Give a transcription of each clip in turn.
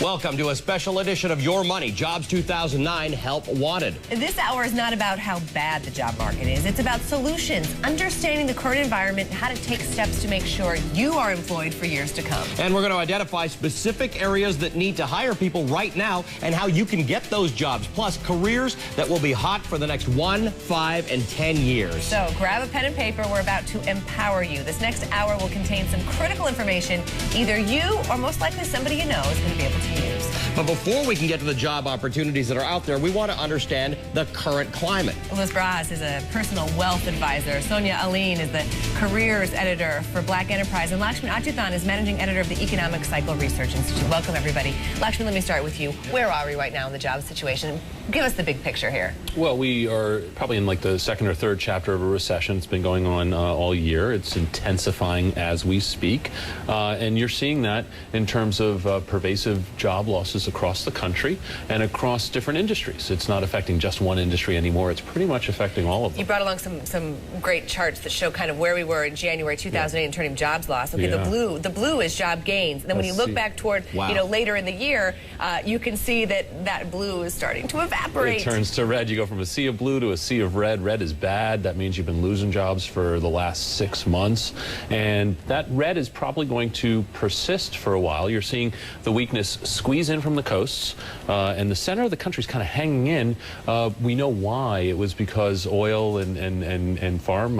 Welcome to a special edition of Your Money, Jobs 2009 Help Wanted. This hour is not about how bad the job market is. It's about solutions, understanding the current environment, and how to take steps to make sure you are employed for years to come. And we're going to identify specific areas that need to hire people right now and how you can get those jobs, plus careers that will be hot for the next 1, 5, and 10 years. So grab a pen and paper. We're about to empower you. This next hour will contain some critical information either you or most likely somebody you know is going to be able to use. But before we can get to the job opportunities that are out there, we want to understand the current climate. Barajas is a personal wealth advisor. Sonia Aline is the careers editor for Black Enterprise. And Lakshman Achyuthan is managing editor of the Economic Cycle Research Institute. Welcome, everybody. Lakshman, let me start with you. Where are we right now in the job situation? Give us the big picture here. Well, we are probably in like the second or third chapter of a recession. It's been going on all year. It's intensifying as we speak. And you're seeing that in terms of pervasive job losses across the country and across different industries. It's not affecting just one industry anymore. It's pretty much affecting all of them. You brought along some great charts that show kind of where we were in January 2008 in terms of jobs lost. Okay, the blue is job gains. And then when you look back toward later in the year, you can see that blue is starting to evaporate. It turns to red. You go from a sea of blue to a sea of red. Red is bad. That means you've been losing jobs for the last 6 months. And that red is probably going to persist for a while. You're seeing the weakness squeeze in from the coasts, and the center of the country is kind of hanging in. We know why. It was because oil and farm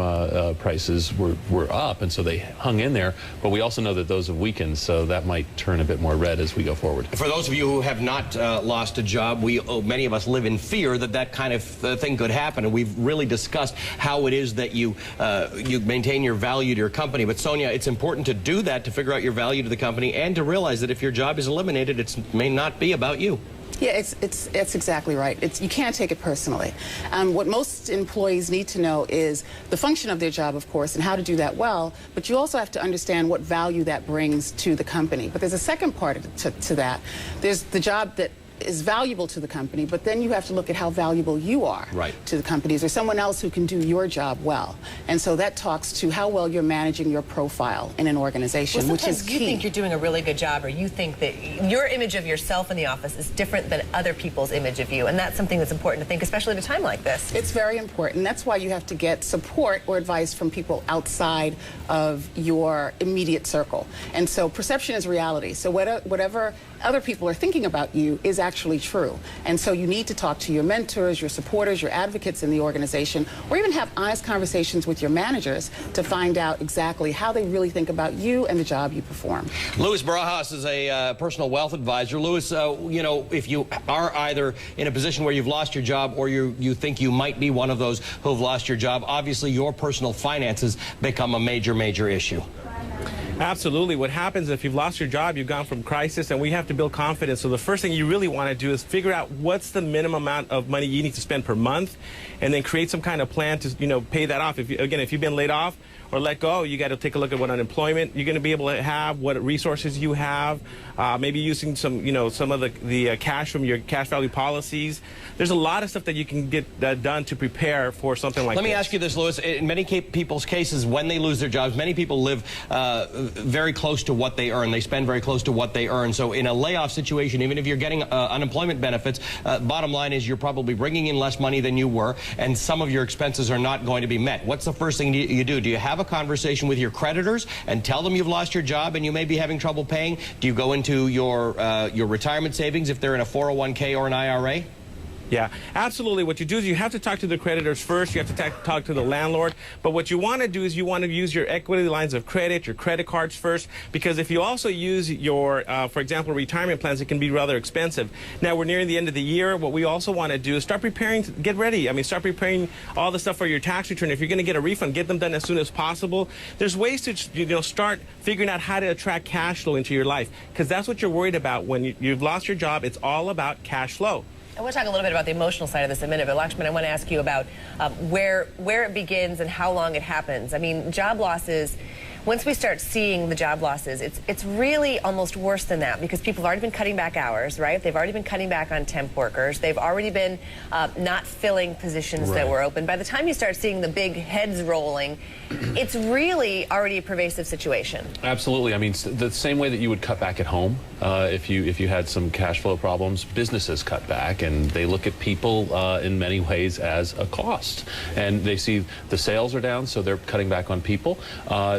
prices were up, and so they hung in there. But we also know that those have weakened, so that might turn a bit more red as we go forward. For those of you who have not lost a job, many of us live in fear that kind of thing could happen, and we've really discussed how it is that you maintain your value to your company. But Sonia, it's important to do that, to figure out your value to the company, and to realize that if your job is eliminated, it may not be about you. Yeah, it's exactly right. You can't take it personally. What most employees need to know is the function of their job, of course, and how to do that well, but you also have to understand what value that brings to the company. But there's a second part to that. There's the job that is valuable to the company, but then you have to look at how valuable you are to the company. Is there someone else who can do your job well? And so that talks to how well you're managing your profile in an organization, which is key. You think you're doing a really good job, or you think that your image of yourself in the office is different than other people's image of you, and that's something that's important to think, especially at a time like this. It's very important. That's why you have to get support or advice from people outside of your immediate circle. And so perception is reality. So whatever other people are thinking about you is actually true. And so you need to talk to your mentors, your supporters, your advocates in the organization, or even have honest conversations with your managers to find out exactly how they really think about you and the job you perform. Louis Barajas is a personal wealth advisor. Louis, you know, if you are either in a position where you've lost your job or you think you might be one of those who have lost your job, obviously your personal finances become a major issue. Absolutely. What happens if you've lost your job, you've gone from crisis, and we have to build confidence. So the first thing you really want to do is figure out what's the minimum amount of money you need to spend per month, and then create some kind of plan to, pay that off. If you've been laid off or let go, you got to take a look at what unemployment you're going to be able to have, what resources you have, maybe using some of the cash from your cash value policies. There's a lot of stuff that you can get done to prepare for something like this. Let me ask you this, Louis. In many people's cases, when they lose their jobs, many people live very close to what they earn. They spend very close to what they earn. So in a layoff situation, even if you're getting unemployment benefits, bottom line is you're probably bringing in less money than you were, and some of your expenses are not going to be met. What's the first thing you do? Do you have a conversation with your creditors and tell them you've lost your job and you may be having trouble paying? Do you go into your retirement savings if they're in a 401k or an IRA? Yeah, absolutely. What you do is you have to talk to the creditors first. You have to talk to the landlord. But what you want to do is you want to use your equity lines of credit, your credit cards first, because if you also use your, for example, retirement plans, it can be rather expensive. Now, we're nearing the end of the year. What we also want to do is start preparing, get ready. I mean, start preparing all the stuff for your tax return. If you're going to get a refund, get them done as soon as possible. There's ways to, start figuring out how to attract cash flow into your life, because that's what you're worried about when you've lost your job. It's all about cash flow. I want to talk a little bit about the emotional side of this in a minute, but Lakshman, I want to ask you about where it begins and how long it happens. I mean, job losses, once we start seeing the job losses, it's really almost worse than that, because people have already been cutting back hours, right? They've already been cutting back on temp workers. They've already been not filling positions that were open. By the time you start seeing the big heads rolling, it's really already a pervasive situation. Absolutely. I mean, the same way that you would cut back at home if you had some cash flow problems, businesses cut back, and they look at people in many ways as a cost. And they see the sales are down, so they're cutting back on people.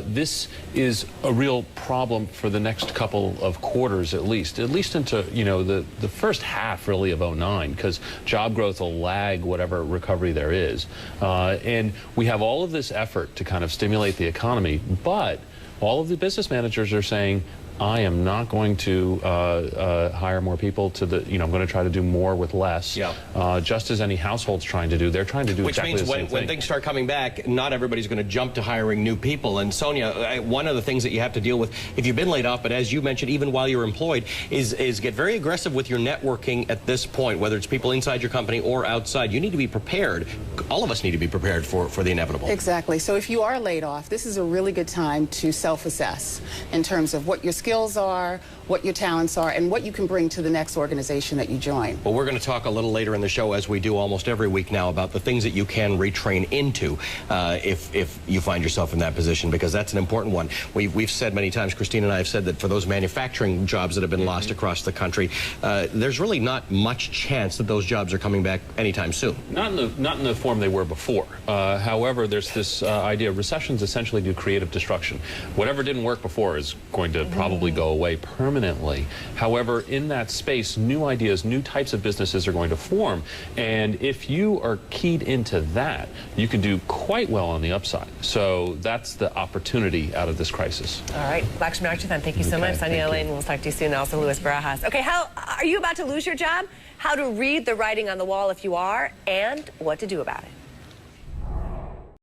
This is a real problem for the next couple of quarters, at least into, you know, the first half really of '09, because job growth will lag whatever recovery there is. And we have all of this effort to kind of stimulate the economy, but all of the business managers are saying, I am not going to hire more people to the, you know, I'm going to try to do more with less. Yeah. Just as any household's trying to do, they're trying to do exactly the same thing. Which means when things start coming back, not everybody's going to jump to hiring new people. And Sonia, one of the things that you have to deal with if you've been laid off, but as you mentioned, even while you're employed, is get very aggressive with your networking at this point, whether it's people inside your company or outside. You need to be prepared. All of us need to be prepared for the inevitable. Exactly. So if you are laid off, this is a really good time to self-assess in terms of what your skills are, what your talents are, and what you can bring to the next organization that you join. Well, we're going to talk a little later in the show, as we do almost every week now, about the things that you can retrain into if you find yourself in that position, because that's an important one. We've said many times, Christine and I have said that for those manufacturing jobs that have been lost across the country, there's really not much chance that those jobs are coming back anytime soon. Not in the form they were before. However, there's this idea of recessions essentially do creative destruction. Whatever didn't work before is going to probably go away permanently. However, in that space, new ideas, new types of businesses are going to form. And if you are keyed into that, you can do quite well on the upside. So that's the opportunity out of this crisis. All right. Lakshmi Archithan, thank you so much. Sonia Elaine, we'll talk to you soon. Also, Louis Barajas. Okay, how are you about to lose your job? How to read the writing on the wall if you are, and what to do about it.